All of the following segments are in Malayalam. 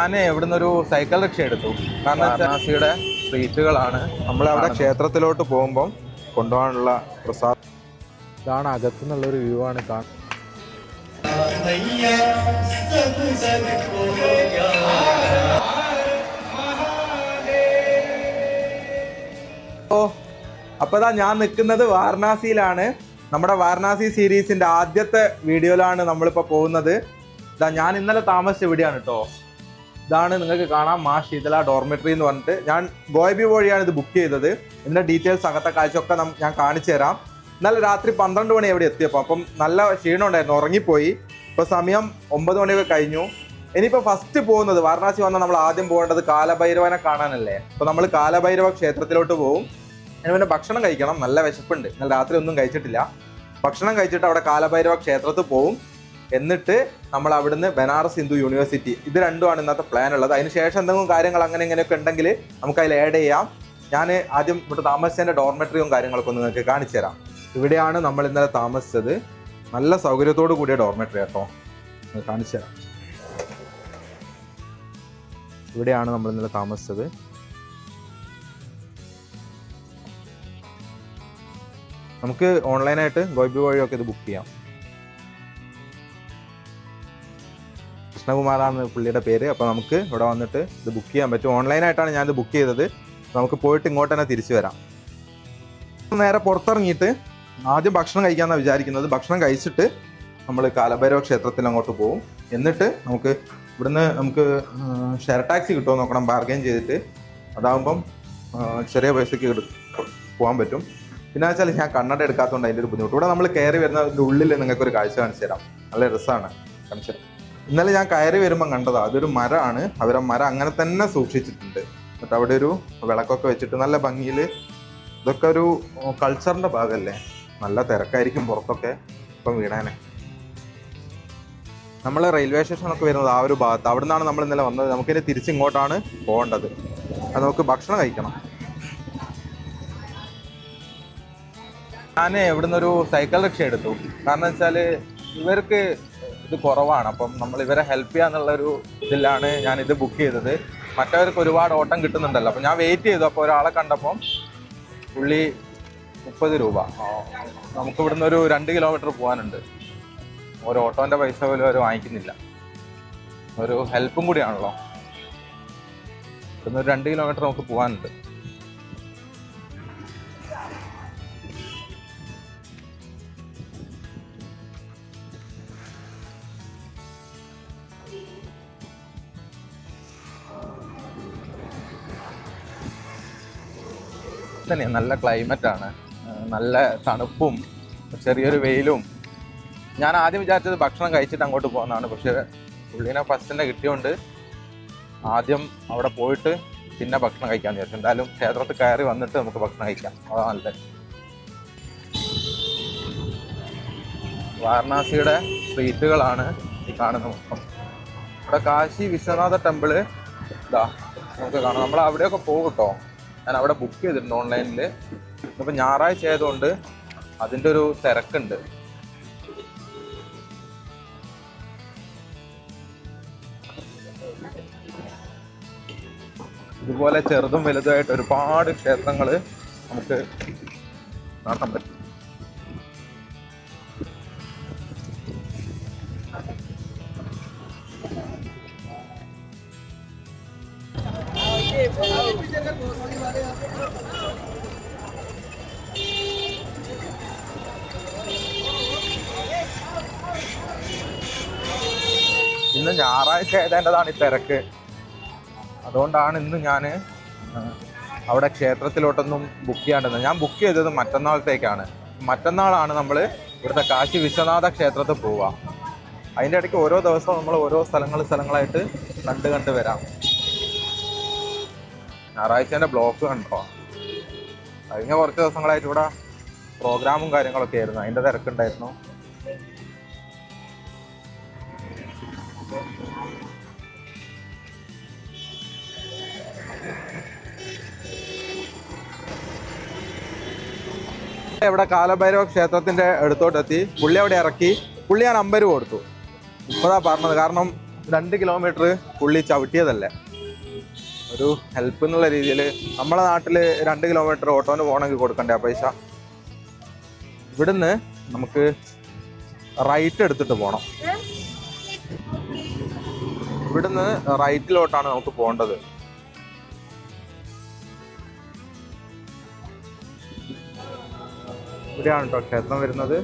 ഞാൻ ഇവിടുന്ന് ഒരു സൈക്കിൾ റിക്ഷ എടുത്തു. കാരണം വാരണാസിയുടെ സ്ട്രീറ്റുകളാണ്. നമ്മളവിടെ ക്ഷേത്രത്തിലോട്ട് പോകുമ്പം കൊണ്ടുപോകാനുള്ള പ്രസാദം. ഇതാണ് അകത്തുനിന്നുള്ളൊരു വ്യൂ ആണ് കാണുന്നത്. അപ്പോൾ ഞാൻ നിൽക്കുന്നത് വാരണാസിയിലാണ്. നമ്മുടെ വാരണാസി സീരീസിന്റെ ആദ്യത്തെ വീഡിയോയിലാണ് നമ്മളിപ്പോൾ പോകുന്നത്. ഞാൻ ഇന്നലെ താമസിച്ച ഇവിടെയാണ് കേട്ടോ. ഇതാണ് നിങ്ങൾക്ക് കാണാം മാ ശീതല ഡോർമെട്രി എന്ന് പറഞ്ഞിട്ട്. ഞാൻ ഗോയബി വഴിയാണ് ഇത് ബുക്ക് ചെയ്തത്. ഇതിൻ്റെ ഡീറ്റെയിൽസ് അകത്തെ കാഴ്ചയൊക്കെ ഞാൻ കാണിച്ചു തരാം. ഇന്നലെ രാത്രി 12 മണി എവിടെ എത്തിയപ്പോൾ അപ്പം നല്ല ക്ഷീണം ഉണ്ടായിരുന്നു, ഉറങ്ങിപ്പോയി. ഇപ്പോൾ സമയം 9 മണിയൊക്കെ കഴിഞ്ഞു. ഇനിയിപ്പോൾ ഫസ്റ്റ് പോകുന്നത് വാരണാസി വന്നാൽ നമ്മൾ ആദ്യം പോകേണ്ടത് കാലഭൈരവനെ കാണാനല്ലേ. അപ്പോൾ നമ്മൾ കാലഭൈരവ ക്ഷേത്രത്തിലോട്ട് പോകും. അതിന് പിന്നെ ഭക്ഷണം കഴിക്കണം, നല്ല വിശപ്പുണ്ട്. ഇന്നലെ രാത്രി ഒന്നും കഴിച്ചിട്ടില്ല. ഭക്ഷണം കഴിച്ചിട്ട് അവിടെ കാലഭൈരവ ക്ഷേത്രത്തിൽ പോകും. എന്നിട്ട് നമ്മൾ അവിടുന്ന് ബനാറസ് ഹിന്ദു യൂണിവേഴ്സിറ്റി, ഇത് രണ്ടുമാണ് ഇന്നത്തെ പ്ലാൻ ഉള്ളത്. അതിന് ശേഷം എന്തെങ്കിലും കാര്യങ്ങൾ അങ്ങനെ ഇങ്ങനെയൊക്കെ ഉണ്ടെങ്കിൽ നമുക്ക് അതിൽ ആഡ് ചെയ്യാം. ഞാൻ ആദ്യം ഇവിടെ താമസിച്ചതിൻ്റെ ഡോർമെട്രിയും കാര്യങ്ങളൊക്കെ ഒന്ന് നിങ്ങൾക്ക് കാണിച്ചു തരാം. ഇവിടെയാണ് നമ്മൾ ഇന്നലെ താമസിച്ചത്. നല്ല സൗകര്യത്തോടു കൂടിയ ഡോർമെട്രി കേട്ടോ, കാണിച്ചു തരാം. ഇവിടെയാണ് നമ്മൾ ഇന്നലെ താമസിച്ചത്. നമുക്ക് ഓൺലൈനായിട്ട് ഗോബി വഴിയൊക്കെ ഇത് ബുക്ക് ചെയ്യാം. കൃഷ്ണകുമാറാണ് പുള്ളിയുടെ പേര്. അപ്പോൾ നമുക്ക് ഇവിടെ വന്നിട്ട് ഇത് ബുക്ക് ചെയ്യാൻ പറ്റും. ഓൺലൈനായിട്ടാണ് ഞാനിത് ബുക്ക് ചെയ്തത്. നമുക്ക് പോയിട്ട് ഇങ്ങോട്ട് തന്നെ തിരിച്ചു വരാം. നേരെ പുറത്തിറങ്ങിയിട്ട് ആദ്യം ഭക്ഷണം കഴിക്കാമെന്നാണ് വിചാരിക്കുന്നത്. ഭക്ഷണം കഴിച്ചിട്ട് നമ്മൾ കാലഭൈരവ ക്ഷേത്രത്തിൽ അങ്ങോട്ട് പോകും. എന്നിട്ട് നമുക്ക് ഇവിടുന്ന് ഷെയർ ടാക്സി കിട്ടുമോ നോക്കണം, ബാർഗെയിൻ ചെയ്തിട്ട്. അതാകുമ്പം ചെറിയ പൈസയ്ക്ക് പോകാൻ പറ്റും. പിന്നെ വെച്ചാൽ ഞാൻ കണ്ണട എടുക്കാത്തതുകൊണ്ട് അതിൻ്റെ ഒരു ബുദ്ധിമുട്ട്. ഇവിടെ നമ്മൾ കയറി വരുന്നതിൻ്റെ ഉള്ളിൽ നിങ്ങൾക്കൊരു കാഴ്ച കാണിച്ചു തരാം. നല്ല രസമാണ് കാണിച്ചു തരാം. ഇന്നലെ ഞാൻ കയറി വരുമ്പം കണ്ടതാണ്, അതൊരു മരമാണ്. അവരെ മരം അങ്ങനെ തന്നെ സൂക്ഷിച്ചിട്ടുണ്ട്. എന്നിട്ട് അവിടെ ഒരു വിളക്കൊക്കെ വെച്ചിട്ട് നല്ല ഭംഗിയിൽ. ഇതൊക്കെ ഒരു കൾച്ചറിൻ്റെ ഭാഗമല്ലേ. നല്ല തിരക്കായിരിക്കും പുറത്തൊക്കെ ഇപ്പം വീണാനെ. നമ്മൾ റെയിൽവേ സ്റ്റേഷനൊക്കെ വരുന്നത് ആ ഒരു ഭാഗത്ത്. അവിടെ നിന്നാണ് നമ്മൾ ഇന്നലെ വന്നത്. നമുക്കിനി തിരിച്ചിങ്ങോട്ടാണ് പോകേണ്ടത്. അത് നമുക്ക് ഭക്ഷണം കഴിക്കണം. ഞാൻ ഇവിടുന്ന് ഒരു സൈക്കിൾ റിക്ഷ എടുത്തു. കാരണം വെച്ചാൽ ഇവർക്ക് ഇത് കുറവാണ്. അപ്പം നമ്മൾ ഇവരെ ഹെൽപ്പ് ചെയ്യാന്നുള്ളൊരു ഇതിലാണ് ഞാനിത് ബുക്ക് ചെയ്തത്. മറ്റവർക്ക് ഒരുപാട് ഓട്ടം കിട്ടുന്നുണ്ടല്ലോ. അപ്പം ഞാൻ വെയിറ്റ് ചെയ്തു. അപ്പോൾ ഒരാളെ കണ്ടപ്പം പുള്ളി 30 രൂപ. നമുക്ക് ഇവിടുന്ന് ഒരു 2 കിലോമീറ്റർ പോകാനുണ്ട്. ഒരു ഓട്ടോൻ്റെ പൈസ പോലും അവർ വാങ്ങിക്കുന്നില്ല. ഒരു ഹെൽപ്പും കൂടിയാണല്ലോ. ഇവിടുന്ന് ഒരു 2 കിലോമീറ്റർ നമുക്ക് പോകാനുണ്ട്. തന്നെ നല്ല ക്ലൈമറ്റാണ്, നല്ല തണുപ്പും ചെറിയൊരു വെയിലും. ഞാൻ ആദ്യം വിചാരിച്ചത് ഭക്ഷണം കഴിച്ചിട്ട് അങ്ങോട്ട് പോകുന്നതാണ്. പക്ഷേ പുള്ളീനെ ഫസ്റ്റ് തന്നെ കിട്ടിയോണ്ട് ആദ്യം അവിടെ പോയിട്ട് പിന്നെ ഭക്ഷണം കഴിക്കാമെന്ന് വിചാരിച്ചു. എന്തായാലും ക്ഷേത്രത്തിൽ കയറി വന്നിട്ട് നമുക്ക് ഭക്ഷണം കഴിക്കാം, അതാണ് നല്ലത്. വാരണാസിയുടെ സ്ട്രീറ്റുകളാണ് ഈ കാണുന്നത് മൊത്തം. ഇവിടെ കാശി വിശ്വനാഥ ടെമ്പിള് ഇതാ നമുക്ക് കാണാം. നമ്മൾ അവിടെയൊക്കെ പോകും കേട്ടോ. ഞാൻ അവിടെ ബുക്ക് ചെയ്തിട്ടുണ്ട് ഓൺലൈനിൽ. ഇപ്പം ഞായറാഴ്ച ആയതുകൊണ്ട് അതിൻ്റെ ഒരു തിരക്കുണ്ട്. ഇതുപോലെ ചെറുതും വലുതുമായിട്ട് ഒരുപാട് ക്ഷേത്രങ്ങൾ നമുക്ക് കാണാൻ പറ്റും. ഇന്ന് ഞായറാഴ്ച ആയതിൻ്റെതാണ് ഈ തിരക്ക്. അതുകൊണ്ടാണ് ഇന്ന് ഞാൻ അവിടെ ക്ഷേത്രത്തിലോട്ടൊന്നും ബുക്ക് ചെയ്യാണ്ടിരുന്നത്. ഞാൻ ബുക്ക് ചെയ്തത് മറ്റന്നാളത്തേക്കാണ്. മറ്റന്നാളാണ് നമ്മൾ ഇവിടുത്തെ കാശി വിശ്വനാഥ ക്ഷേത്രത്തിൽ പോവുക. അതിൻ്റെ ഇടയ്ക്ക് ഓരോ ദിവസവും നമ്മൾ ഓരോ സ്ഥലങ്ങളായിട്ട് കണ്ട് വരാം. ഞായറാഴ്ചേൻ്റെ ബ്ലോക്ക് കണ്ടോ. കഴിഞ്ഞ കുറച്ച് ദിവസങ്ങളായിട്ട് ഇവിടെ പ്രോഗ്രാമും കാര്യങ്ങളൊക്കെ ആയിരുന്നു, അതിൻ്റെ തിരക്കുണ്ടായിരുന്നു. ഇവിടെ കാലഭൈരവ ക്ഷേത്രത്തിൻ്റെ അടുത്തോട്ടെത്തി. പുള്ളി അവിടെ ഇറക്കി. പുള്ളി ഞാൻ 50 രൂപ കൊടുത്തു. 30 പറഞ്ഞത്. കാരണം 2 കിലോമീറ്റർ പുള്ളി ചവിട്ടിയതല്ലേ, ഒരു ഹെൽപ്പ് എന്നുള്ള രീതിയിൽ. നമ്മളെ നാട്ടിൽ 2 കിലോമീറ്റർ ഓട്ടോന് പോകണമെങ്കിൽ കൊടുക്കണ്ടേ ആ പൈസ. ഇവിടുന്ന് നമുക്ക് റൈറ്റ് എടുത്തിട്ട് പോകണം. ഇവിടുന്ന് റൈറ്റിലോട്ടാണ് നമുക്ക് പോകേണ്ടത്. ഇവിടെയാണ് കേട്ടോ ക്ഷേത്രം വരുന്നത്.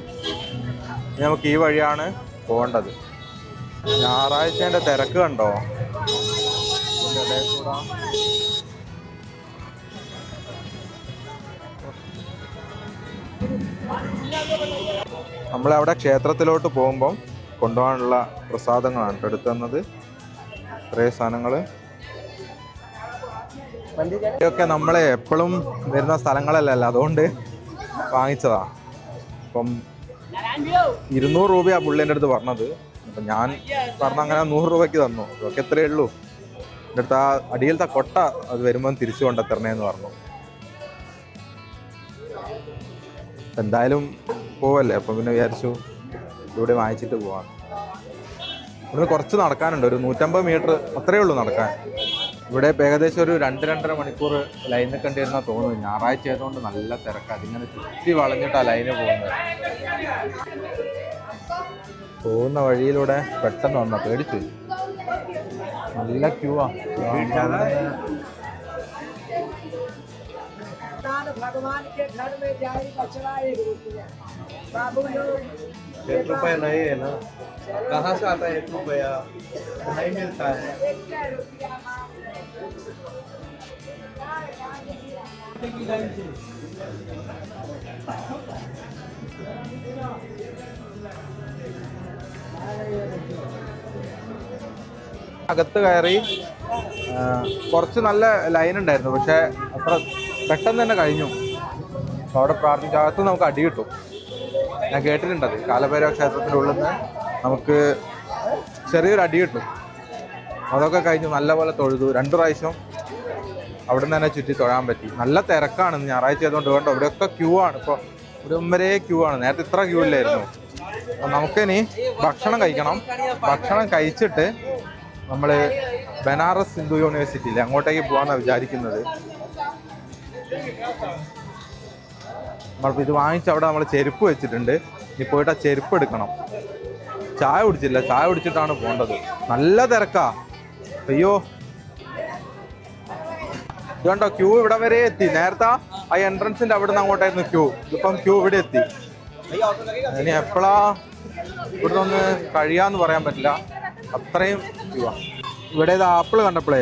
നമുക്ക് ഈ വഴിയാണ് പോകേണ്ടത്. ഞായറാഴ്ചേൻ്റെ തിരക്ക് കണ്ടോ? ഇതിൻ്റെ ഇടയിൽ കൂടെ നമ്മളവിടെ ക്ഷേത്രത്തിലോട്ട് പോകുമ്പം കൊണ്ടുപോകാനുള്ള പ്രസാദങ്ങളാണ് എടുത്തു തന്നത്. ഇത്രയും സാധനങ്ങൾ ഇതൊക്കെ നമ്മളെ എപ്പോഴും വരുന്ന സ്ഥലങ്ങളല്ലല്ലോ, അതുകൊണ്ട് വാങ്ങിച്ചതാ. അപ്പം 200 രൂപയാണ് പുള്ളിൻ്റെ അടുത്ത് പറഞ്ഞത്. അപ്പം ഞാൻ പറഞ്ഞ അങ്ങനെ 100 രൂപയ്ക്ക് തന്നു. ഇതൊക്കെ എത്രയേ ഉള്ളൂ. എൻ്റെ അടുത്ത് ആ അടിയിലത്തെ കൊട്ട അത് വരുമ്പം തിരിച്ചു കൊണ്ടെത്തരണേന്ന് പറഞ്ഞു. എന്തായാലും പോവല്ലേ, അപ്പം പിന്നെ വിചാരിച്ചു ഇവിടെ വാങ്ങിച്ചിട്ട് പോവാം. ഇവിടുന്ന് കുറച്ച് നടക്കാനുണ്ട്, ഒരു 150 മീറ്റർ അത്രയേ ഉള്ളൂ നടക്കാൻ. ഇവിടെ ഏകദേശം ഒരു 2-2.5 മണിക്കൂർ ലൈൻ നിൽക്കേണ്ടിയിരുന്നാ തോന്നുന്നു. ഞായറാഴ്ച ആയതുകൊണ്ട് നല്ല തിരക്കാണ്. അതിങ്ങനെ ചുറ്റി വളഞ്ഞിട്ടാണ് ലൈന് പോകുന്നത്. പോകുന്ന വഴിയിലൂടെ പെട്ടെന്ന് വന്നാ പേടിച്ചു, നല്ല ക്യൂ ആ. भगवान के घर में जाए बचड़ा 1 रुपया। बाबू लोग 1 रुपया नहीं है ना, कहाँ से आता है 1 रुपया? नहीं मिलता है। അകത്ത് കയറി കുറച്ച് നല്ല ലൈൻ ഉണ്ടായിരുന്നു, പക്ഷെ അത്ര പെട്ടെന്ന് തന്നെ കഴിഞ്ഞു. അപ്പോൾ അവിടെ പ്രാർത്ഥിച്ച അകത്ത് നമുക്ക് അടി കിട്ടും. ഞാൻ കേട്ടിട്ടുണ്ടത്, കാലഭൈരവ ക്ഷേത്രത്തിൻ്റെ ഉള്ളിൽ നിന്ന് നമുക്ക് ചെറിയൊരു അടി കിട്ടും. അതൊക്കെ കഴിഞ്ഞു നല്ലപോലെ തൊഴുതു. 2 പ്രാവശ്യം അവിടെ നിന്ന് തന്നെ ചുറ്റി തൊഴാൻ പറ്റി. നല്ല തിരക്കാണ് ഞായറാഴ്ച ആയതുകൊണ്ട്. വേണ്ട, ഇവിടെയൊക്കെ ക്യൂ ആണ്. ഇപ്പോൾ ഇവിടെ വരെ ക്യൂ ആണ്. നേരത്തെ ഇത്ര ക്യൂ ഇല്ലായിരുന്നു. അപ്പം നമുക്കിനി ഭക്ഷണം കഴിക്കണം. ഭക്ഷണം കഴിച്ചിട്ട് നമ്മൾ ബനാറസ് ഹിന്ദു യൂണിവേഴ്സിറ്റിയിൽ അങ്ങോട്ടേക്ക് പോകാമെന്നാണ് വിചാരിക്കുന്നത്. നമ്മളിപ്പോൾ ഇത് വാങ്ങിച്ച് അവിടെ നമ്മൾ ചെരുപ്പ് വെച്ചിട്ടുണ്ട്. ഇനി പോയിട്ട് ആ ചെരുപ്പ് എടുക്കണം. ചായ കുടിച്ചില്ല, ചായ കുടിച്ചിട്ടാണ് പോകേണ്ടത്. നല്ല തിരക്കാ, അയ്യോ. ഇതുകൊണ്ടോ ക്യൂ ഇവിടെ വരെ എത്തി. നേരത്തെ ആ എൻട്രൻസിൻ്റെ അവിടെ നിന്ന് അങ്ങോട്ടായിരുന്നു ക്യൂ. ഇതിപ്പം ക്യൂ ഇവിടെ എത്തി. ഇനി എപ്പോഴാ ഇവിടുന്ന് ഒന്ന് കഴിയാന്ന് പറയാൻ പറ്റില്ല, അത്രയും ക്യൂ ആ. ഇവിടെ ഇത് ആപ്പിൾ കണ്ടപ്പോഴേ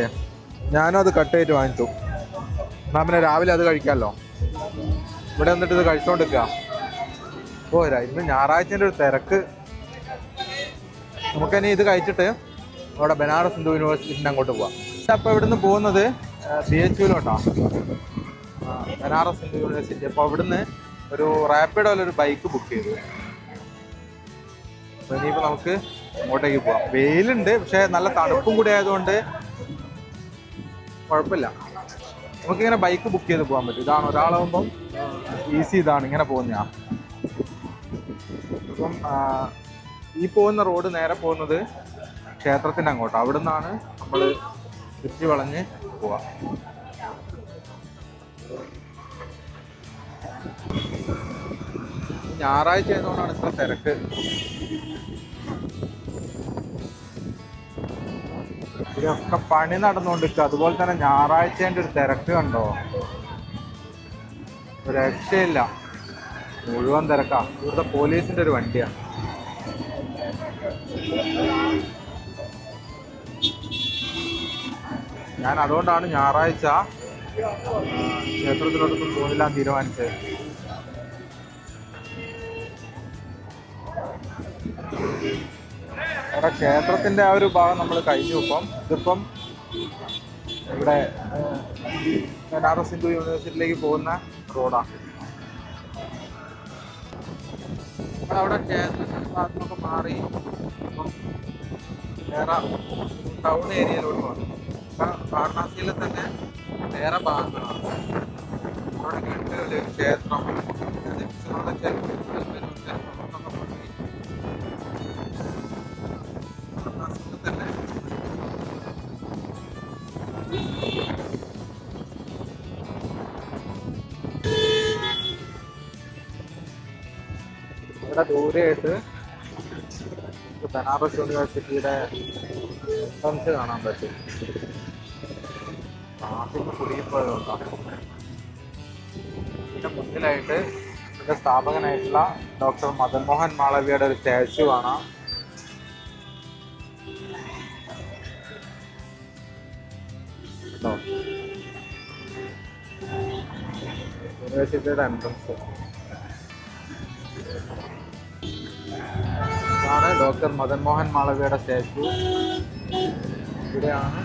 ഞാനും അത് കട്ട് ചെയ്തിട്ട് വാങ്ങിച്ചു. എന്നാൽ പിന്നെ രാവിലെ അത് കഴിക്കാമല്ലോ. ഇവിടെ വന്നിട്ട് ഇത് കഴിച്ചോണ്ടിരിക്കുക. പോരാ, ഇന്ന് ഞായറാഴ്ചൻ്റെ ഒരു തിരക്ക്. നമുക്കിനി ഇത് കഴിച്ചിട്ട് അവിടെ ബനാറസ് ഹിന്ദു യൂണിവേഴ്സിറ്റിൻ്റെ അങ്ങോട്ട് പോവാം. അപ്പോൾ ഇവിടുന്ന് പോകുന്നത് BHUലോട്ടാണ്, ബനാറസ് ഹിന്ദു യൂണിവേഴ്സിറ്റി. അപ്പോൾ ഇവിടുന്ന് ഒരു റാപ്പിഡോയിലൊരു ബൈക്ക് ബുക്ക് ചെയ്തു. അപ്പോൾ ഇനിയിപ്പോൾ നമുക്ക് അങ്ങോട്ടേക്ക് പോവാം. വെയിലുണ്ട്, പക്ഷേ നല്ല തണുപ്പും കൂടി ആയതുകൊണ്ട് കുഴപ്പമില്ല. നമുക്കിങ്ങനെ ബൈക്ക് ബുക്ക് ചെയ്ത് പോകാൻ പറ്റും. ഇതാണ് ഒരാളാകുമ്പം ഈസി. ഇതാണ് ഇങ്ങനെ പോകുന്ന. അപ്പം ഈ പോകുന്ന റോഡ് നേരെ പോകുന്നത് ക്ഷേത്രത്തിൻ്റെ അങ്ങോട്ട്. അവിടെ നിന്നാണ് നമ്മൾ ചുറ്റി വളഞ്ഞ് പോവാം. ഞായറാഴ്ച ആയതുകൊണ്ടാണ് ഇത്ര തിരക്ക്. ഇതൊക്കെ പണി നടന്നുകൊണ്ടിരിക്കുക. അതുപോലെ തന്നെ ഞായറാഴ്ചേൻ്റെ ഒരു തിരക്ക് കണ്ടോ, ഒരു രക്ഷയില്ല. മുഴുവൻ തിരക്കാ. ഇവിടുത്തെ പോലീസിൻ്റെ ഒരു വണ്ടിയാണ്. ഞാൻ അതുകൊണ്ടാണ് ഞായറാഴ്ച ക്ഷേത്രത്തിലോട്ടൊന്നും പോകില്ല തീരുമാനിച്ചത്. അവിടെ ക്ഷേത്രത്തിൻ്റെ ആ ഒരു ഭാഗം നമ്മൾ കഴിഞ്ഞു. ഇതിപ്പം ഇവിടെ ബനാറസ് ഹിന്ദു യൂണിവേഴ്സിറ്റിയിലേക്ക് പോകുന്ന റോഡാണ്. നമ്മളവിടെ ക്ഷേത്രത്തിൻ്റെ ഭാഗത്തൊക്കെ മാറി ഇപ്പം വേറെ ടൗൺ ഏരിയയിലോട്ട് വന്നു. വാരണാസിയിലെ തന്നെ വേറെ ഭാഗങ്ങളാണ്. അവിടെ കണ്ടൊരു ക്ഷേത്രം തന്നെ ഇവിടെ ദൂരെയായിട്ട് ബനാറസ് യൂണിവേഴ്സിറ്റിയുടെ എൻട്രൻസ് കാണാൻ പറ്റും. ട്രാഫിക് കുടുങ്ങിപ്പോയതുകൊണ്ടാണ്. പിന്നെ മുന്നിലായിട്ട് ഇതിൻ്റെ സ്ഥാപകനായിട്ടുള്ള ഡോക്ടർ മദൻ മോഹൻ മാളവ്യയുടെ ഒരു സ്റ്റാച്യു കാണാം. യൂണിവേഴ്സിറ്റിയുടെ എൻട്രൻസ് ഇതാണ് ഡോക്ടർ മദൻ മോഹൻ മാളവ്യയുടെ സ്റ്റാച്യു. ഇവിടെയാണ്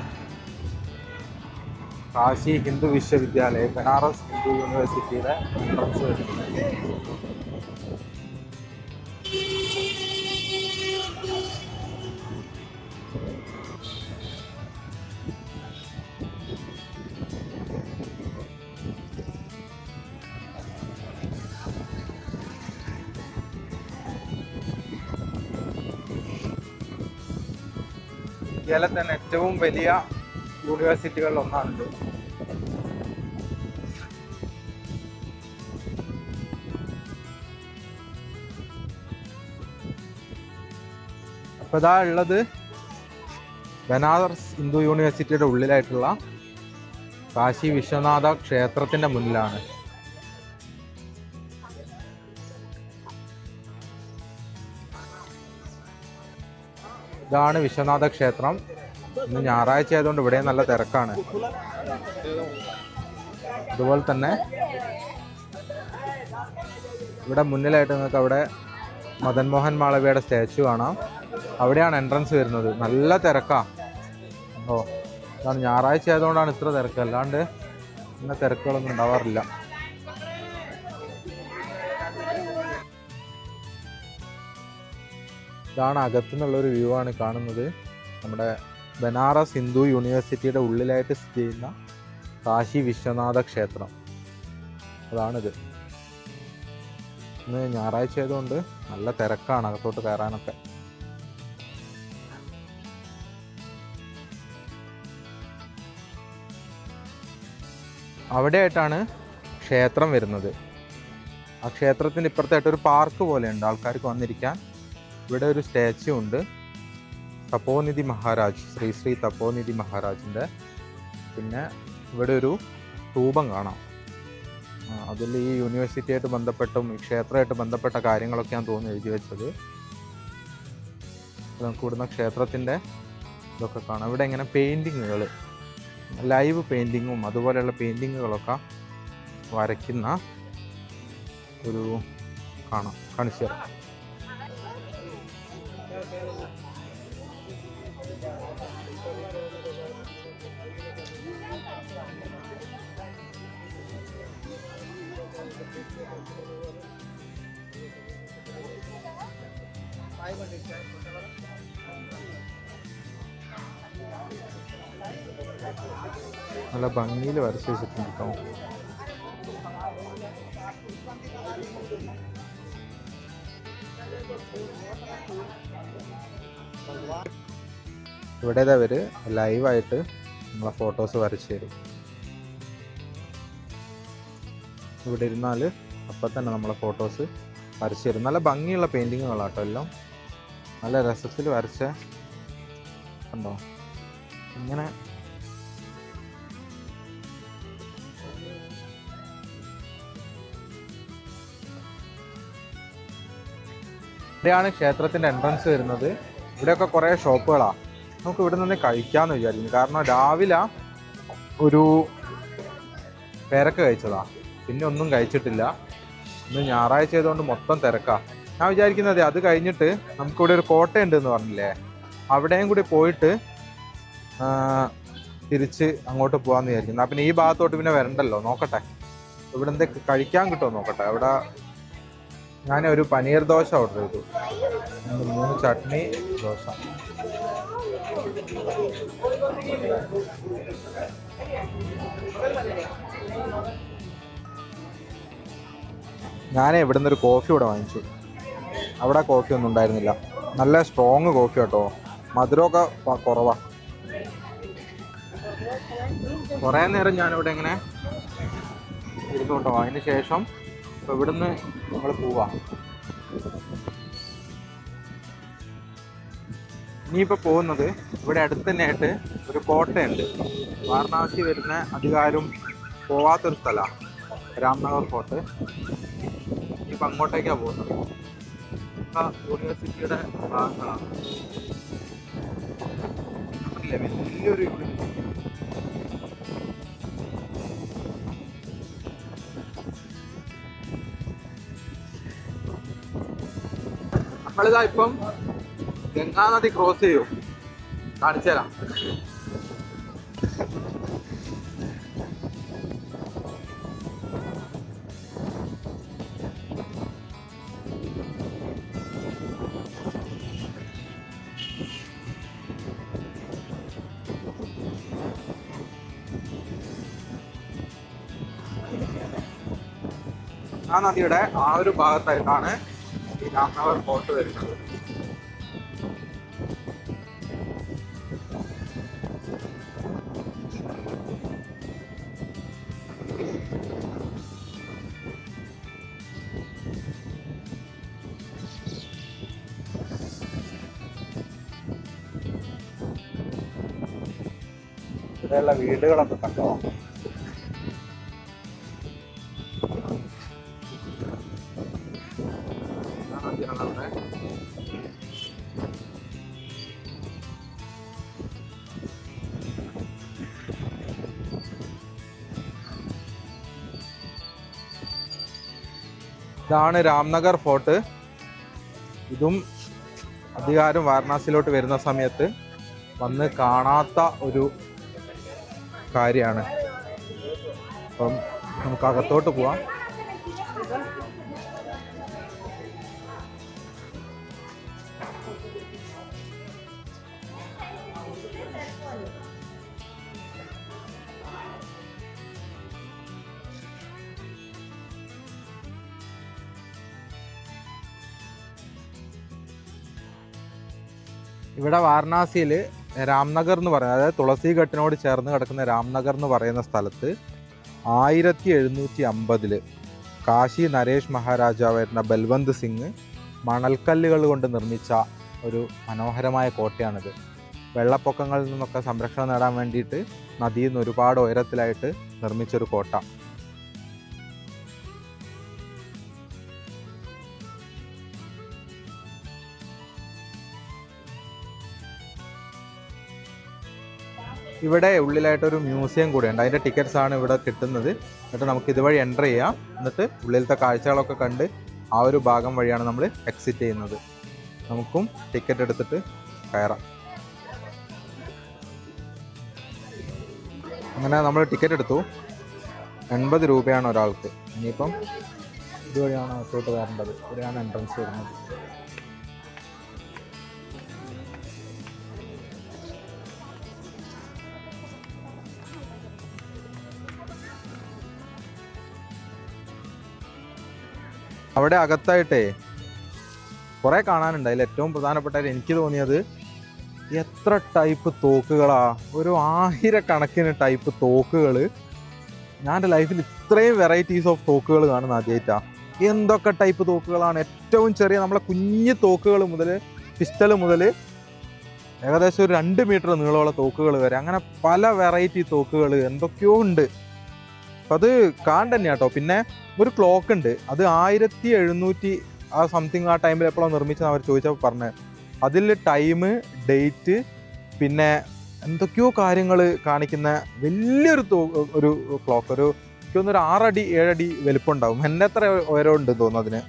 കാശി ഹിന്ദു വിശ്വവിദ്യാലയ ബനാറസ് ഹിന്ദു യൂണിവേഴ്സിറ്റിയുടെ എൻട്രൻസ് വരുന്നത്. ഇന്ത്യയിലെ തന്നെ ഏറ്റവും വലിയ യൂണിവേഴ്സിറ്റികളിൽ ഒന്നാണിത്. അപ്പോൾ ഇതാ ഉള്ളത് ബനാറസ് ഹിന്ദു യൂണിവേഴ്സിറ്റിയുടെ ഉള്ളിലായിട്ടുള്ള കാശി വിശ്വനാഥ ക്ഷേത്രത്തിൻ്റെ മുന്നിലാണ്. ഇതാണ് വിശ്വനാഥ ക്ഷേത്രം. ഇന്ന് ഞായറാഴ്ച ആയതുകൊണ്ട് ഇവിടെ നല്ല തിരക്കാണ്. അതുപോലെ തന്നെ ഇവിടെ മുന്നിലായിട്ട് നിങ്ങൾക്ക് അവിടെ മദൻ മോഹൻ മാളവ്യയുടെ സ്റ്റാച്യു കാണാം. അവിടെയാണ് എൻട്രൻസ് വരുന്നത്. നല്ല തിരക്കാ. ഓ, ഇതാണ് ഞായറാഴ്ച ആയതുകൊണ്ടാണ് ഇത്ര തിരക്ക്, അല്ലാണ്ട് ഇന്ന തിരക്കുകളൊന്നും ഉണ്ടാവാറില്ല. ഇതാണ് അകത്തുനിന്നുള്ളൊരു വ്യൂ ആണ് കാണുന്നത്. നമ്മുടെ ബനാറസ് ഹിന്ദു യൂണിവേഴ്സിറ്റിയുടെ ഉള്ളിലായിട്ട് സ്ഥിതി ചെയ്യുന്ന കാശി വിശ്വനാഥ ക്ഷേത്രം. അതാണിത്. ഇന്ന് ഞായറാഴ്ച ആയതുകൊണ്ട് നല്ല തിരക്കാണ് അകത്തോട്ട് കയറാനൊക്കെ. അവിടെയായിട്ടാണ് ക്ഷേത്രം വരുന്നത്. ആ ക്ഷേത്രത്തിൻ്റെ ഇപ്പുറത്തായിട്ട് ഒരു പാർക്ക് പോലെയുണ്ട് ആൾക്കാർക്ക് വന്നിരിക്കാൻ. ഇവിടെ ഒരു സ്റ്റാച്യു ഉണ്ട്, തപോനിധി മഹാരാജ്, ശ്രീ ശ്രീ തപോനിധി മഹാരാജിൻ്റെ. പിന്നെ ഇവിടെ ഒരു സ്തൂപം കാണാം. അതിൽ ഈ യൂണിവേഴ്സിറ്റിയായിട്ട് ബന്ധപ്പെട്ടും ഈ ക്ഷേത്രമായിട്ട് ബന്ധപ്പെട്ട കാര്യങ്ങളൊക്കെയാണ് തോന്നുന്നു എഴുതി വെച്ചത്. നമുക്ക് ഇവിടുന്ന് ക്ഷേത്രത്തിൻ്റെ ഇതൊക്കെ കാണാം. ഇവിടെ ഇങ്ങനെ പെയിൻറ്റിങ്ങുകൾ, ലൈവ് പെയിൻറ്റിങ്ങും അതുപോലെയുള്ള പെയിൻറ്റിങ്ങുകളൊക്കെ വരയ്ക്കുന്ന ഒരു കാണിച്ചു തരാം. നല്ല ഭംഗിയിൽ വരച്ച് വെച്ചിട്ടുണ്ട് കേട്ടോ. ഇവിടെ അവർ ലൈവായിട്ട് നമ്മളെ ഫോട്ടോസ് വരച്ച് തരും. ഇവിടെ ഇരുന്നാൽ അപ്പം തന്നെ നമ്മളെ ഫോട്ടോസ് വരച്ച് തരും. നല്ല ഭംഗിയുള്ള പെയിൻറ്റിങ്ങുകളാട്ടോ എല്ലാം. നല്ല രസത്തിൽ വരച്ച കണ്ടോ ഇങ്ങനെ. ഇവിടെയാണ് ക്ഷേത്രത്തിൻ്റെ എൻട്രൻസ് വരുന്നത്. ഇവിടെയൊക്കെ കുറേ ഷോപ്പുകളാണ്. നമുക്ക് ഇവിടെ നിന്ന് കഴിക്കാമെന്ന് വിചാരിക്കുന്നു. കാരണം രാവിലെ ഒരു പേരക്ക കഴിച്ചതാണ്, പിന്നെ ഒന്നും കഴിച്ചിട്ടില്ല. ഇന്ന് ഞായറാഴ്ച ആയതുകൊണ്ട് മൊത്തം തിരക്കാണ്. ഞാൻ വിചാരിക്കുന്നത് അത് കഴിഞ്ഞിട്ട് നമുക്കിവിടെ ഒരു കോട്ടയുണ്ട് എന്ന് പറഞ്ഞില്ലേ, അവിടെയും കൂടി പോയിട്ട് തിരിച്ച് അങ്ങോട്ട് പോകാമെന്ന് വിചാരിക്കുന്നു. പിന്നെ ഈ ഭാഗത്തോട്ട് പിന്നെ വരണ്ടല്ലോ. നോക്കട്ടെ ഇവിടെ എന്തൊക്കെ കഴിക്കാൻ കിട്ടുമോ നോക്കട്ടെ. അവിടെ ഞാൻ ഒരു പനീർ ദോശ ഓർഡർ ചെയ്തു, 3 ചട്നി ദോശ. ഞാൻ ഇവിടെ നിന്നൊരു കോഫി ഇവിടെ വാങ്ങിച്ചു. അവിടെ കോഫി ഒന്നും ഉണ്ടായിരുന്നില്ല. നല്ല സ്ട്രോങ് കോഫി കേട്ടോ, മധുരമൊക്കെ കുറവാണ്. കുറേ നേരം ഞാനിവിടെ ഇങ്ങനെ ഇരുന്നു കേട്ടോ. അതിന് ശേഷം ഇപ്പോൾ ഇവിടുന്ന് നമ്മൾ പോവാം. ഇനിയിപ്പോൾ പോകുന്നത് ഇവിടെ അടുത്ത് തന്നെയായിട്ട് ഒരു കോട്ടയുണ്ട്. വാരണാസി വരുന്ന അധികാരം പോവാത്തൊരു സ്ഥലമാണ് രാംനഗർ ഫോർട്ട്. ഇനിയിപ്പോൾ അങ്ങോട്ടേക്കാണ് പോകുന്നത്. യൂണിവേഴ്സിറ്റിയുടെ ഭാഗങ്ങളാണ്. വലിയൊരു യൂണിവേഴ്സിറ്റി. നമ്മളിതാ ഇപ്പം ഗംഗാനദി ക്രോസ് ചെയ്യും. കാണിച്ചു തരാം. ആ നദിയുടെ ആ ഒരു ഭാഗത്തായിട്ടാണ് ഈ രാംനഗർ ഫോർട്ട് വരുന്നത്. ഇവിടെയുള്ള വീടുകളൊക്കെ കണ്ടോ? ഇതാണ് രാംനഗർ ഫോർട്ട്. ഇതും അധികാരം വാരണാസിയിലോട്ട് വരുന്ന സമയത്ത് വന്ന് കാണാത്ത ഒരു കാര്യമാണ്. അപ്പം നമുക്ക് അകത്തോട്ട് പോവാം. ഇവിടെ വാരണാസിയിൽ രാംനഗർ എന്ന് പറയുന്നത്, അതായത് തുളസി ഘട്ടിനോട് ചേർന്ന് കിടക്കുന്ന രാംനഗർ എന്ന് പറയുന്ന സ്ഥലത്ത് 1750 കാശി നരേഷ് മഹാരാജാവായിരുന്ന ബൽവന്ത് സിംഗ് മണൽക്കല്ലുകൾ കൊണ്ട് നിർമ്മിച്ച ഒരു മനോഹരമായ കോട്ടയാണിത്. വെള്ളപ്പൊക്കങ്ങളിൽ നിന്നൊക്കെ സംരക്ഷണം നേടാൻ വേണ്ടിയിട്ട് നദിയിൽ നിന്ന് ഒരുപാട് ഉയരത്തിലായിട്ട് നിർമ്മിച്ചൊരു കോട്ട. ഇവിടെ ഉള്ളിലായിട്ടൊരു മ്യൂസിയം കൂടെ ഉണ്ട്. അതിൻ്റെ ടിക്കറ്റ്സ് ആണ് ഇവിടെ കിട്ടുന്നത്. എന്നിട്ട് നമുക്ക് ഇതുവഴി എൻ്റർ ചെയ്യാം. എന്നിട്ട് ഉള്ളിലത്തെ കാഴ്ചകളൊക്കെ കണ്ട് ആ ഒരു ഭാഗം വഴിയാണ് നമ്മൾ എക്സിറ്റ് ചെയ്യുന്നത്. നമുക്കും ടിക്കറ്റ് എടുത്തിട്ട് കയറാം. അങ്ങനെ നമ്മൾ ടിക്കറ്റ് എടുത്തു. 80 രൂപയാണ് ഒരാൾക്ക്. ഇനിയിപ്പം ഇതുവഴിയാണ് അകത്തോട്ട് കയറേണ്ടത്. ഇവിടെയാണ് എൻട്രൻസ് വരുന്നത്. അവിടെ അകത്തായിട്ടേ കുറേ കാണാനുണ്ട്. അതിൽ ഏറ്റവും പ്രധാനപ്പെട്ടായിട്ട് എനിക്ക് തോന്നിയത് എത്ര ടൈപ്പ് തോക്കുകളാ. ഒരു 1000 കണക്കിന് ടൈപ്പ് തോക്കുകൾ. ഞാൻ എൻ്റെ ലൈഫിൽ ഇത്രയും വെറൈറ്റീസ് ഓഫ് തോക്കുകൾ കാണുന്ന ആദ്യമായിട്ടാണ്. എന്തൊക്കെ ടൈപ്പ് തോക്കുകളാണ്. ഏറ്റവും ചെറിയ നമ്മളെ കുഞ്ഞു തോക്കുകൾ മുതൽ പിസ്റ്റൾ മുതൽ ഏകദേശം ഒരു 2 മീറ്റർ നീളമുള്ള തോക്കുകൾ വരെ, അങ്ങനെ പല വെറൈറ്റി തോക്കുകൾ എന്തൊക്കെയോ ഉണ്ട്. അപ്പം അത് കാണാൻ തന്നെയാണ് കേട്ടോ. പിന്നെ ഒരു ക്ലോക്ക് ഉണ്ട്. അത് 1700 ആ സംതിങ് ആ ടൈമിൽ എപ്പോഴാണ് നിർമ്മിച്ചത് അവർ ചോദിച്ചപ്പോൾ പറഞ്ഞത്. അതിൽ ടൈം, ഡേറ്റ്, പിന്നെ എന്തൊക്കെയോ കാര്യങ്ങൾ കാണിക്കുന്ന വലിയൊരു ഒരു ക്ലോക്ക്. ഒരു എനിക്കൊന്നൊരു 6 അടി 7 അടി വലിപ്പം ഉണ്ടാവും. എന്നെ എത്ര ഉയരം ഉണ്ട് തോന്നുന്നു അതിന്.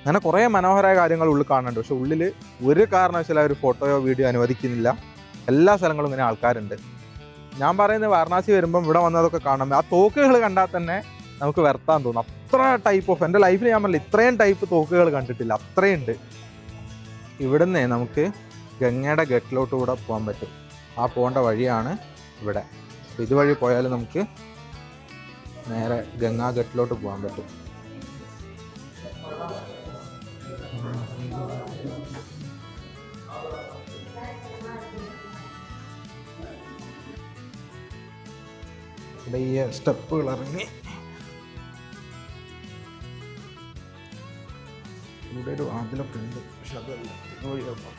അങ്ങനെ കുറേ മനോഹരമായ കാര്യങ്ങൾ ഉള്ളിൽ കാണുന്നുണ്ട്. പക്ഷെ ഉള്ളിൽ ഒരു കാരണവശാലും ഒരു ഫോട്ടോയോ വീഡിയോ അനുവദിക്കുന്നില്ല. എല്ലാ സ്ഥലങ്ങളും ഇങ്ങനെ ആൾക്കാരുണ്ട്. ഞാൻ പറയുന്നത് വാരണാസി വരുമ്പം ഇവിടെ വന്നതൊക്കെ കാണാം. ആ തോക്കുകൾ കണ്ടാൽ തന്നെ നമുക്ക് വരുത്താൻ തോന്നും. അത്ര ടൈപ്പ് ഓഫ്, എൻ്റെ ലൈഫിൽ ഞാൻ പറഞ്ഞില്ല ഇത്രയും ടൈപ്പ് തോക്കുകൾ കണ്ടിട്ടില്ല. അത്രയുണ്ട്. ഇവിടുന്ന് നമുക്ക് ഗംഗയുടെ ഗട്ടിലോട്ട് കൂടെ പോകാൻ പറ്റും. ആ പോകേണ്ട വഴിയാണ് ഇവിടെ. ഇതുവഴി പോയാൽ നമുക്ക് നേരെ ഗംഗാ ഗട്ടിലോട്ട് പോകാൻ പറ്റും. ഇവിടെ ഈ സ്റ്റെപ്പുകൾ ഇറങ്ങി ഇവിടെ ഒരു വാതിലൊക്കെ ഉണ്ട്, പക്ഷെ അതല്ല വഴിയാക്കാം.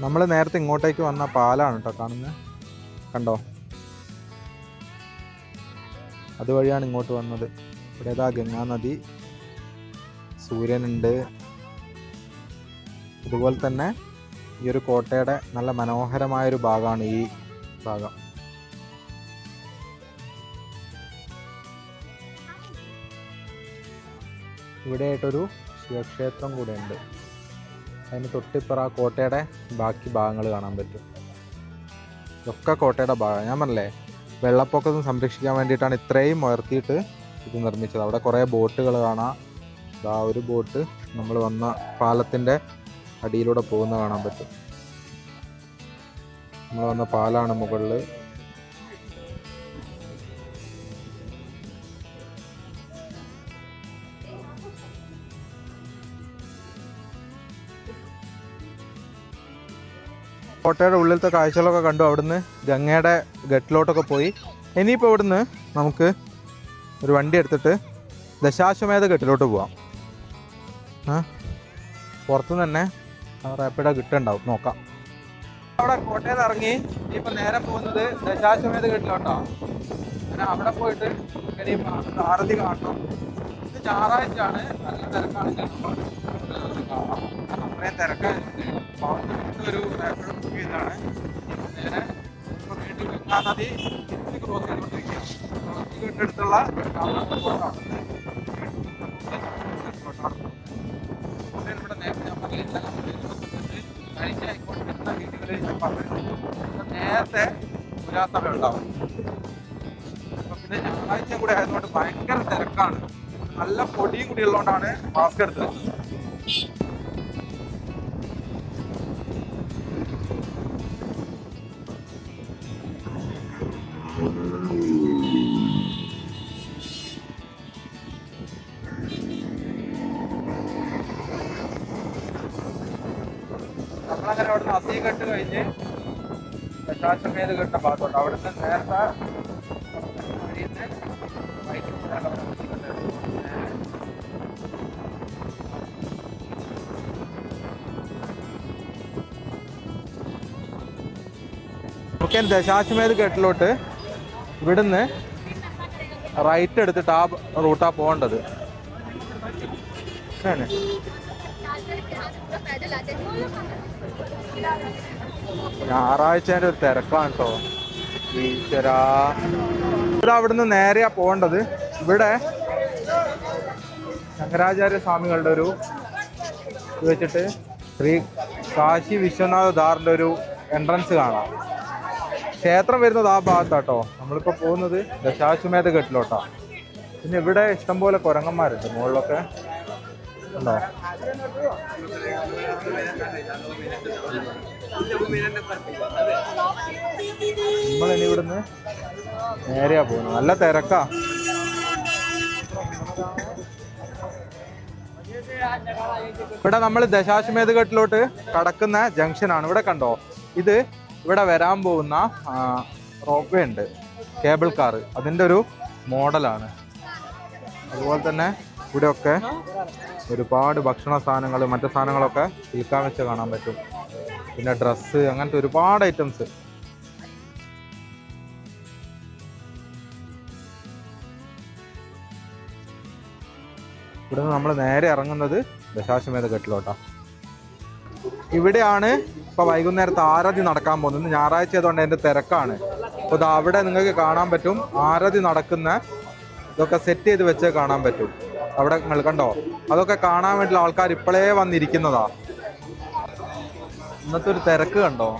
നമ്മൾ നേരത്തെ ഇങ്ങോട്ടേക്ക് വന്ന പാലാണ് കേട്ടോ കാണുന്നത്, കണ്ടോ? അതുവഴിയാണ് ഇങ്ങോട്ട് വന്നത്. ഇവിടെ ഏതാ ഗംഗാ നദി, സൂര്യനുണ്ട്. അതുപോലെ തന്നെ ഈ ഒരു കോട്ടയുടെ നല്ല മനോഹരമായൊരു ഭാഗമാണ് ഈ ഭാഗം. ഇവിടെയായിട്ടൊരു ശിവക്ഷേത്രം കൂടെ ഉണ്ട്. അതിന് തൊട്ടിപ്പുറ ആ കോട്ടയുടെ ബാക്കി ഭാഗങ്ങൾ കാണാൻ പറ്റും. ഇതൊക്കെ കോട്ടയുടെ ഭാഗം. ഞാൻ പറഞ്ഞില്ലേ, വെള്ളപ്പൊക്കത്തിൽ സംരക്ഷിക്കാൻ വേണ്ടിയിട്ടാണ് ഇത്രയും ഉയർത്തിയിട്ട് ഇത് നിർമ്മിച്ചത്. അവിടെ കുറേ ബോട്ടുകൾ കാണാം. ആ ഒരു ബോട്ട് നമ്മൾ വന്ന പാലത്തിൻ്റെ അടിയിലൂടെ പോകുന്ന കാണാൻ പറ്റും. നമ്മൾ വന്ന പാലാണ് മുകളിൽ. കോട്ടയുടെ ഉള്ളിലത്തെ കാഴ്ചകളൊക്കെ കണ്ടു. അവിടുന്ന് ഗംഗയുടെ ഗട്ടിലോട്ടൊക്കെ പോയി. ഇനിയിപ്പോൾ ഇവിടുന്ന് നമുക്ക് ഒരു വണ്ടി എടുത്തിട്ട് ദശാശ്വമേധ ഗട്ടിലോട്ട് പോവാം. പുറത്തുനിന്ന് തന്നെ റാപ്പിഡോ കിട്ടുന്നുണ്ടാവും, നോക്കാം. അവിടെ കോട്ടയിൽ നിന്ന് ഇറങ്ങി ഇനിയിപ്പോൾ നേരെ പോകുന്നത് ദശാശ്വമേധ ഗട്ടിലോട്ടാണ്. അങ്ങനെ അവിടെ പോയിട്ട് ഇനിയിപ്പോൾ ആരതി കാണണം. ഇത് ഞായറാഴ്ചയാണ്, നല്ല തിരക്കാണെങ്കിൽ അത്രയും തിരക്കായിട്ട് ഒരു റാപ്പിഡോ ബുക്ക് ചെയ്താണ്. നേരെ ഇപ്പോൾ വീണ്ടും ഗംഗാ നദി ക്രോസ് ചെയ്തുകൊണ്ടിരിക്കുകയാണ്. വീട്ടിനടുത്തുള്ള ഇവിടെ നേരത്തെ ഞാൻ പറഞ്ഞില്ല, കഴിച്ച ആയിക്കോട്ടെ വീടുകളിൽ ഞാൻ പറഞ്ഞു നേരത്തെ പുരാസഭ ഉണ്ടാവും. അപ്പം പിന്നെ ഞായറാഴ്ച കൂടെ ആയതുകൊണ്ട് ഭയങ്കര തിരക്കാണ്. നല്ല പൊടിയും കൂടി ഉള്ളതുകൊണ്ടാണ് മാസ്ക് എടുത്തത്. നമ്മളങ്ങനെ അവിടുന്ന് അസീകെട്ട് കഴിഞ്ഞ് ദശാശ്വമേധ കെട്ട ഭാഗത്തുണ്ട്. അവിടുന്ന് നേരത്തെ നമുക്ക് ദശാശ്വമേധ കെട്ടിലോട്ട് ഇവിടുന്ന് റൈറ്റ് എടുത്തിട്ട് ആ റൂട്ടാണ് പോകേണ്ടത്. ഞായറാഴ്ചേൻ്റെ ഒരു തിരക്കാണ് കേട്ടോ. ഈശ്വരാ, ഇവിടെ അവിടുന്ന് നേരെയാ പോകേണ്ടത്. ഇവിടെ ശങ്കരാചാര്യ സ്വാമികളുടെ ഒരു ഇത് വെച്ചിട്ട് ശ്രീ കാശി വിശ്വനാഥ ധാറിൻ്റെ ഒരു എൻട്രൻസ് കാണാം. ക്ഷേത്രം വരുന്നത് ആ ഭാഗത്താട്ടോ. നമ്മളിപ്പോൾ പോകുന്നത് ദശാശ്വമേധ ഘട്ടിലോട്ടാണ്. പിന്നെ ഇവിടെ ഇഷ്ടംപോലെ കുരങ്ങന്മാരുണ്ട് മുകളിലൊക്കെ, ഉണ്ടോ? നമ്മളിനി ഇവിടുന്ന് നേരെയാ പോകുന്നത്. നല്ല തിരക്കാ. ഇവിടെ നമ്മൾ ദശാശ്വമേധ ഘട്ടിലോട്ട് കടക്കുന്ന ജംഗ്ഷനാണ്. ഇവിടെ കണ്ടോ, ഇത് ഇവിടെ വരാൻ പോകുന്ന റോപ്പ് വേ ഉണ്ട്, കേബിൾ കാർ, അതിൻ്റെ ഒരു മോഡലാണ്. അതുപോലെ തന്നെ ഇവിടെയൊക്കെ ഒരുപാട് ഭക്ഷണ സാധനങ്ങൾ മറ്റു സാധനങ്ങളൊക്കെ വിൽക്കാൻ വെച്ച് കാണാൻ പറ്റും. പിന്നെ ഡ്രസ്സ്, അങ്ങനത്തെ ഒരുപാട് ഐറ്റംസ്. ഇവിടുന്ന് നമ്മൾ നേരെ ഇറങ്ങുന്നത് ദശാശ്വമേധ ഘട്ടിലോട്ടാണ്. ഇവിടെയാണ് ഇപ്പോൾ വൈകുന്നേരത്തെ ആരതി നടക്കാൻ പോകുന്നത്. ഞായറാഴ്ച ആയതുകൊണ്ട് അതിൻ്റെ തിരക്കാണ്. അപ്പോൾ ഇത് അവിടെ നിങ്ങൾക്ക് കാണാൻ പറ്റും, ആരതി നടക്കുന്ന ഇതൊക്കെ സെറ്റ് ചെയ്ത് വെച്ച് കാണാൻ പറ്റും. അവിടെ നിങ്ങൾ കണ്ടോ, അതൊക്കെ കാണാൻ വേണ്ടിയുള്ള ആൾക്കാർ ഇപ്പോഴേ വന്നിരിക്കുന്നതാ. ഇന്നത്തെ ഒരു തിരക്ക് കണ്ടോ.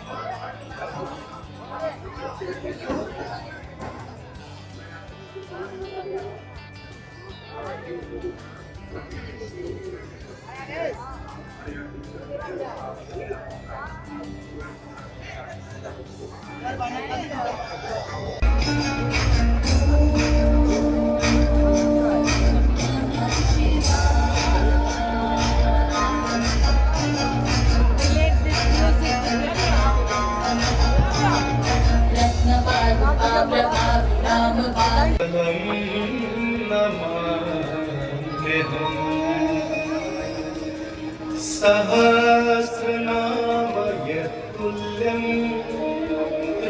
सहस्रनाम यत्तुल्यं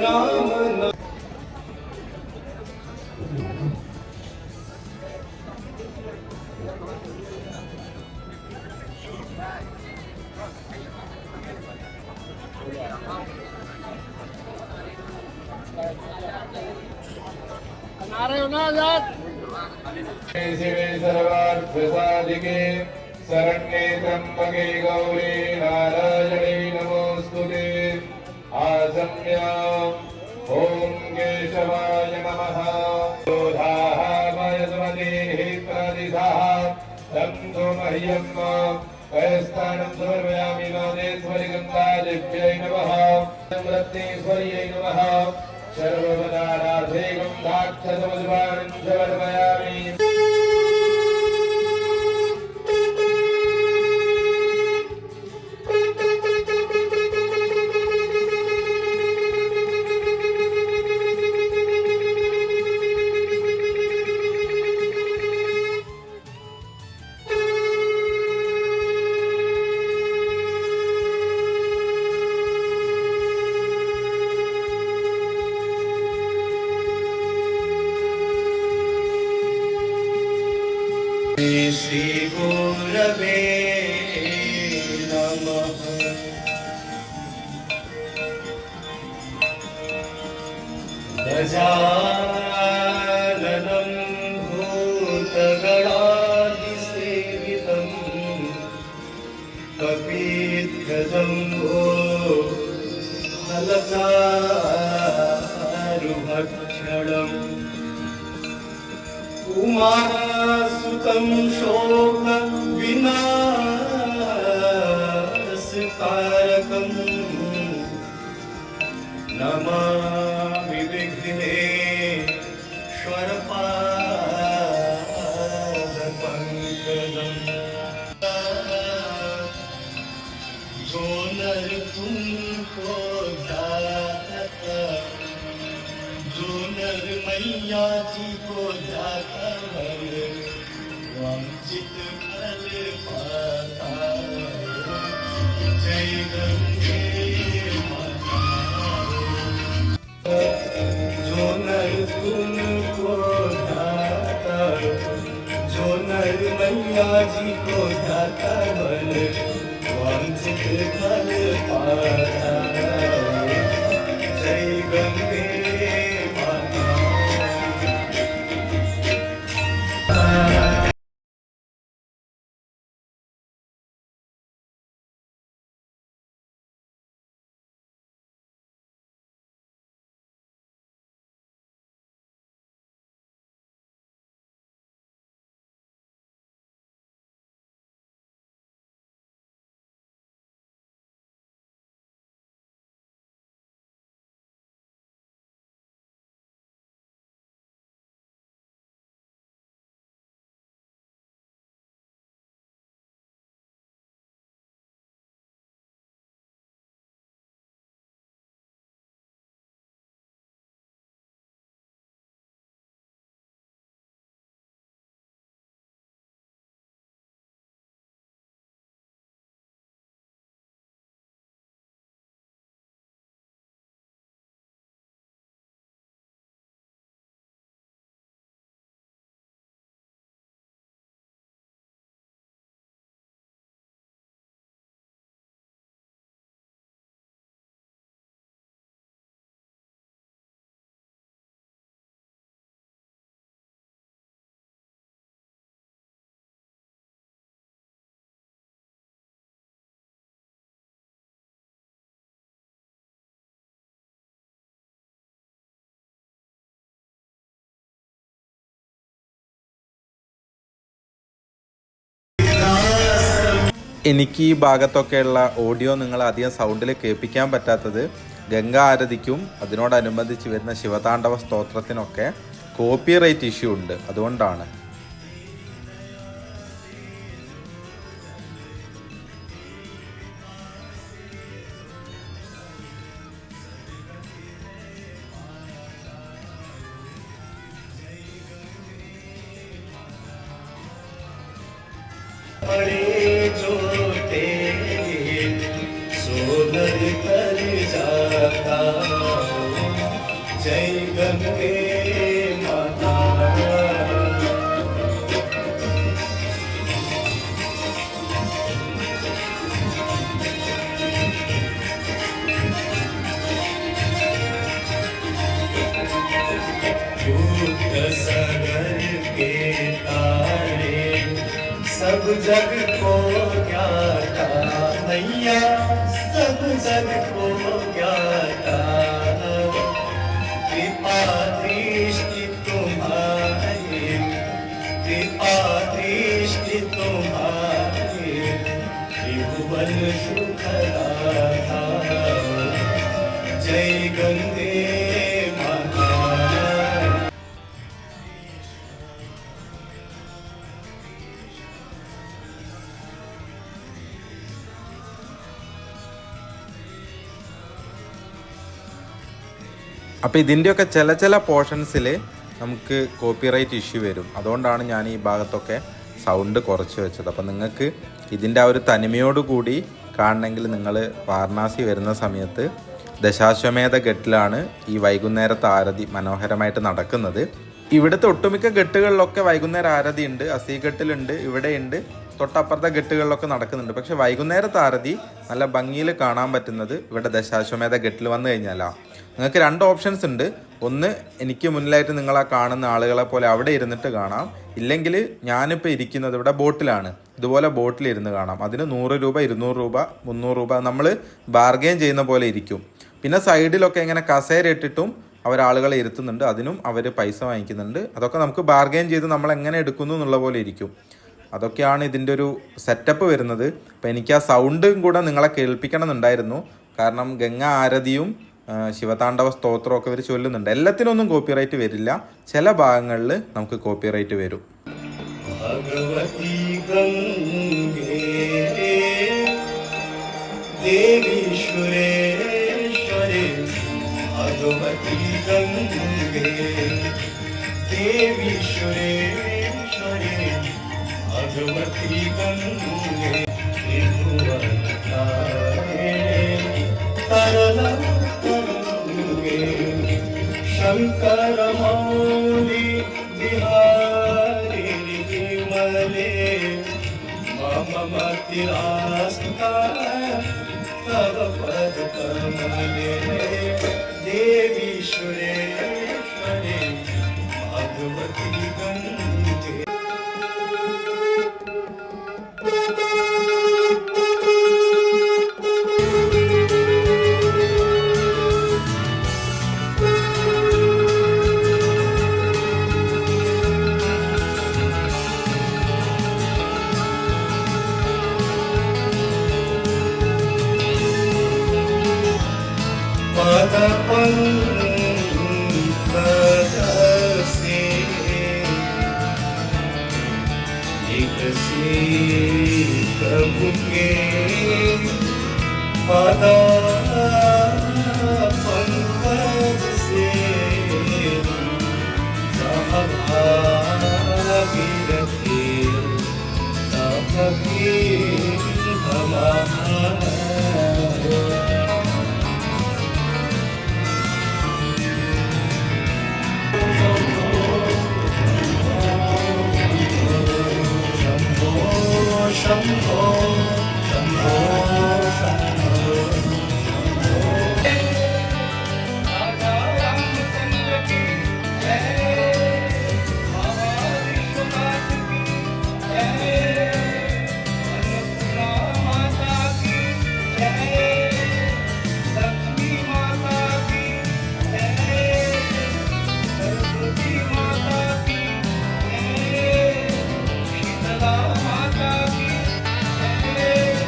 राम शिवे सर्वार्थसाधिके शरण्ये त्र्यम्बके गौरी नारायणे नमोऽस्तुते आसम्याम् ॐ केशवाय नमः योधाः मयस्मतिः प्रदिशः तन्तु मह्यं कयस्थानं समर्पयामि नादेश्वरि गङ्गादेव्यै नमः रत्नेश्वर्यै नमः सर्वपदाराधे गन्धाक्षतमधुपानं समर्पयामि श्री गुरवे नमः। गजाननं भूतगणाधिसेवितं कपिध्वजम्बो फलचारुभक्षणम् उमासुतं शोक विनाशकारकम् नमामि विघ्नेश्वरपादपङ्कजम् जो नर तुमको जाता जो नर मैया जी को जाता है वंचित फल पाता जय गंगे माता जो नर तुमको जाता जो नर मैया जी को जाता है वंचित फल पाता എനിക്ക് ഈ ഭാഗത്തൊക്കെയുള്ള ഓഡിയോ നിങ്ങൾ അധികം സൗണ്ടിൽ കേൾപ്പിക്കാൻ പറ്റാത്തത് ഗംഗാ ആരതിക്കും അതിനോടനുബന്ധിച്ച് വരുന്ന ശിവതാണ്ഡവ സ്തോത്രത്തിനൊക്കെ കോപ്പിറൈറ്റ് ഇഷ്യൂ ഉണ്ട്, അതുകൊണ്ടാണ്. जय गंगे माता सगर के तारे सब जग को ज्ञाता मैया सब जग को ज्ञाता कृपा दृष्टि तुम्हारी कृपा दृष्टि तुम्हारी त्रिभुवन सुखदाता जय गंगे माता. അപ്പോൾ ഇതിൻ്റെയൊക്കെ ചില പോർഷൻസിൽ നമുക്ക് കോപ്പിറൈറ്റ് ഇഷ്യൂ വരും. അതുകൊണ്ടാണ് ഞാൻ ഈ ഭാഗത്തൊക്കെ സൗണ്ട് കുറച്ച് വെച്ചത്. അപ്പോൾ നിങ്ങൾക്ക് ഇതിൻ്റെ ആ ഒരു തനിമയോടുകൂടി കാണണമെങ്കിൽ നിങ്ങൾ വാരണാസി വരുന്ന സമയത്ത് ദശാശ്വമേധ ഘട്ടിലാണ് ഈ വൈകുന്നേരത്തെ ആരതി മനോഹരമായിട്ട് നടക്കുന്നത്. ഇവിടുത്തെ ഒട്ടുമിക്ക ഘട്ടുകളിലൊക്കെ വൈകുന്നേരം ആരതി ഉണ്ട്. അസീഘട്ടിലുണ്ട്, ഇവിടെയുണ്ട്, തൊട്ടപ്പുറത്തെ ഘട്ടുകളിലൊക്കെ നടക്കുന്നുണ്ട്. പക്ഷേ വൈകുന്നേരത്തെ ആരതി നല്ല ഭംഗിയിൽ കാണാൻ പറ്റുന്നത് ഇവിടെ ദശാശ്വമേധ ഘട്ടിൽ വന്നു കഴിഞ്ഞാലാണ്. നിങ്ങൾക്ക് 2 ഓപ്ഷൻസ് ഉണ്ട്. ഒന്ന്, എനിക്ക് മുന്നിലായിട്ട് നിങ്ങളാ കാണുന്ന ആളുകളെ പോലെ അവിടെ ഇരുന്നിട്ട് കാണാം. ഇല്ലെങ്കിൽ ഞാനിപ്പോൾ ഇരിക്കുന്നത് ഇവിടെ ബോട്ടിലാണ്, ഇതുപോലെ ബോട്ടിൽ ഇരുന്ന് കാണാം. അതിന് 100 രൂപ, 200 രൂപ, 300 രൂപ നമ്മൾ ബാർഗെയിൻ ചെയ്യുന്ന പോലെ ഇരിക്കും. പിന്നെ സൈഡിലൊക്കെ ഇങ്ങനെ കസേര ഇട്ടിട്ടും അവരാളുകളെ ഇരുത്തുന്നുണ്ട്, അതിനും അവർ പൈസ വാങ്ങിക്കുന്നുണ്ട്. അതൊക്കെ നമുക്ക് ബാർഗെയിൻ ചെയ്ത് നമ്മൾ എങ്ങനെ എടുക്കുന്നു എന്നുള്ള പോലെ ഇരിക്കും. അതൊക്കെയാണ് ഇതിൻ്റെ ഒരു സെറ്റപ്പ് വരുന്നത്. അപ്പോൾ എനിക്ക് ആ സൗണ്ടും കൂടെ നിങ്ങളെ കേൾപ്പിക്കണം എന്നുണ്ടായിരുന്നു. കാരണം ഗംഗാ ആരതിയും ശിവതാണ്ഡവ സ്തോത്രമൊക്കെ ഇവർ ചൊല്ലുന്നുണ്ട്. എല്ലാത്തിനൊന്നും കോപ്പിറൈറ്റ് വരില്ല, ചില ഭാഗങ്ങളിൽ നമുക്ക് കോപ്പിറൈറ്റ് വരും. भगवती गंगे देवी सुरेश्वरी भगवती गंगे देवी सुरेश्वरी भगवती गंगे तरला गंगे शंकर मौली बिहारी विमले मम मतिरास्ता तव पद कमले देवी सुरेश्वरी भगवती गंगे. प्रभु के पदा पंकज से भागीरथी तभी हमारा शंभो शंभो शंभो राजा रामचंद्र की जय बाबा विश्वनाथ की जय अन्नपूर्णा माता की जय लक्ष्मी माता की जय सरस्वती माता की जय शीतला माता की जय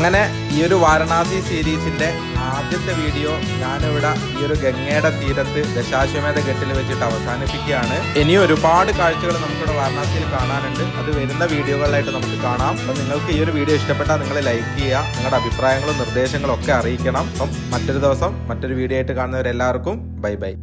അങ്ങനെ ഈ ഒരു വാരണാസി സീരീസിന്റെ ആദ്യത്തെ വീഡിയോ ഞാനിവിടെ ഈ ഒരു ഗംഗയുടെ തീരത്ത് ദശാശ്വമേധ ഘട്ടിൽ വെച്ചിട്ട് അവസാനിപ്പിക്കുകയാണ്. ഇനിയും ഒരുപാട് കാഴ്ചകൾ നമുക്കിവിടെ വാരണാസിയിൽ കാണാനുണ്ട്. അത് വരുന്ന വീഡിയോകളിലായിട്ട് നമുക്ക് കാണാം. അപ്പം നിങ്ങൾക്ക് ഈ ഒരു വീഡിയോ ഇഷ്ടപ്പെട്ടാൽ നിങ്ങൾ ലൈക്ക് ചെയ്യുക, നിങ്ങളുടെ അഭിപ്രായങ്ങളും നിർദ്ദേശങ്ങളും ഒക്കെ അറിയിക്കണം. അപ്പം മറ്റൊരു ദിവസം മറ്റൊരു വീഡിയോ ആയിട്ട് കാണുന്നവരെല്ലാവർക്കും ബൈ ബൈ.